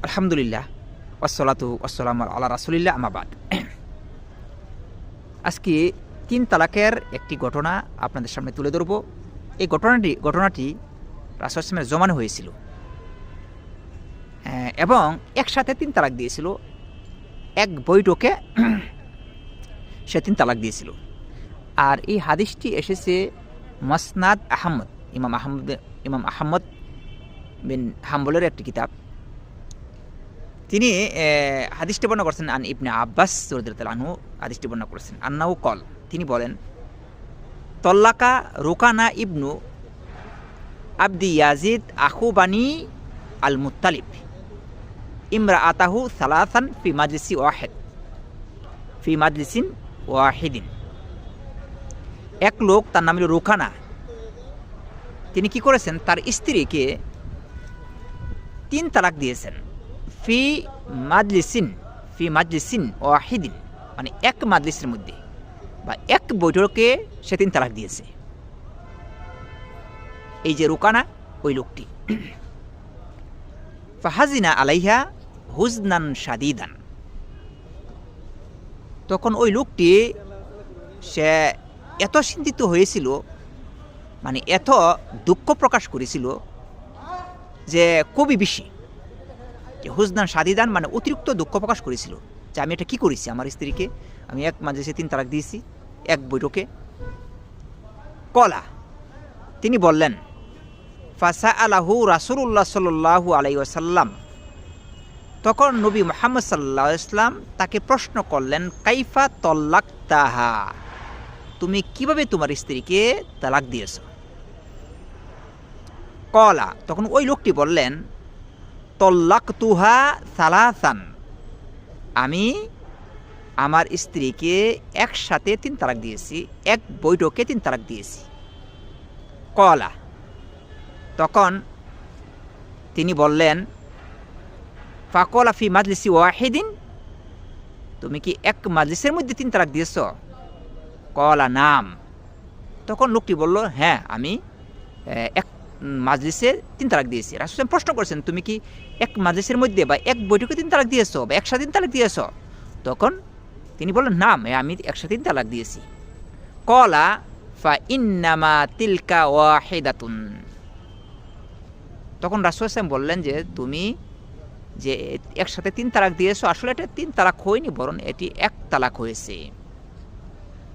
আলহামদুলিল্লাহ ওয়াসসালাতু ওয়াসসালামু আলা রাসূলিল্লাহ আম্মা বাদ। আজকে ৩ তালাকের একটি ঘটনা আপনাদের সামনে তুলে ধরব। এই ঘটনাটি রাসূল সাল্লাল্লাহু আলাইহি জমানো হয়েছিল এবং একসাথে ৩ তালাক দিয়েছিল। এক বৈঠকে সে ৩ তালাক দিয়েছিল। আর এই হাদিসটি এসেছে মুসনাদ আহমদ, ইমাম আহমদ বিন হাম্বলের একটি কিতাব। তিনি হাদিসটি বর্ণনা করেছেন আন ইবনে আব্বাস রাদিয়াল্লাহু আনহু, হাদিসটি বর্ণনা করেছেন আন্নাহু কল, তিনি বলেন তল্লাকা রুকানা ইবনু আবদি ইয়াজিদ আখু বানি আল মুত্তালিব ইমরাআতাহু সালাসান ফি মাজলিসিন ওয়াহিদিন। এক লোক, তার নাম হল রুকানা, তিনি কি করেছেন, তার স্ত্রীকে 3 তালাক দিয়েছেন। ফি মাজলিসিন ওয়াহিদিন, মানে এক মাজলিসের মধ্যে বা এক বৈঠকে সে 3 তালাক দিয়েছে। এই যে রুকানা, ওই লোকটি ফাহাজিনা আলাইহা হুজনান শাদীদান, তখন ওই লোকটি সে এত চিন্তিত হয়েছিল, মানে এত দুঃখ প্রকাশ করেছিল যে খুবই বেশি, যে হুজনান শাদীদান মানে অতিরিক্ত দুঃখ প্রকাশ করেছিল যে আমি এটা কি করেছি, আমার স্ত্রীকে আমি এক মাজলিসে 3 তালাক দিয়েছি, এক বৈঠকে। কলা, তিনি বললেন ফাসাআলাহু রাসূলুল্লাহ সাল্লাল্লাহু আলাইহি ওয়াসাল্লাম, তখন নবী মুহাম্মদ সাল্লাল্লাহু আলাইহি ওয়াসাল্লাম তাকে প্রশ্ন করলেন কাইফা তাল্লাকতাহা, তুমি কিভাবে তোমার স্ত্রীকে তালাক দিয়েছ? কলা, তখন ওই লোকটি বললেন তল্লাকতুহা সালাসান, আমি আমার স্ত্রীকে একসাথে 3 তালাক দিয়েছি, এক বৈঠকে 3 তালাক দিয়েছি। কলা, তখন তিনি বললেন ফাকলা ফি মাজলিসি ওয়াহিদিন, তুমি কি এক মাজলিসের মধ্যে 3 তালাক দিয়েছ? কলা নাম, তখন লোকটি বলল হ্যাঁ, আমি এক মাজলিসে 3 তালাক দিয়েছি। রাসূল সাল্লাল্লাহু আলাইহি ওয়াসাল্লাম প্রশ্ন করেছেন তুমি কি এক মাজলিসের মধ্যে বা এক বৈঠকে 3 তালাক দিয়েছ বা একসাথে 3 তালাক দিয়েছ? তখন তিনি বললেন নাম, আমি একসাথে 3 তালাক দিয়েছি। কলা ফা ইন্নামা তিলকা ওয়াহিদাতুন, তখন রাসূল সাল্লাল্লাহু আলাইহি ওয়াসাল্লাম বললেন যে তুমি যে একসাথে 3 তালাক দিয়েছ, আসলে এটা 3 তালাক হয়নি, বরং এটি 1 তালাক হয়েছে।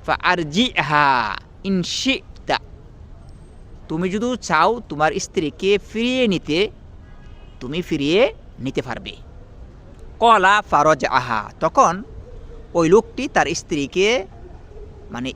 ফা আরজিহা ইন শি'তা, তুমি যদি চাও তোমার স্ত্রীকে ফিরিয়ে নিতে, তুমি ফিরিয়ে নিতে পারবে। কলা ফারজাহা, তখন ওই লোকটি তার স্ত্রীকে মানে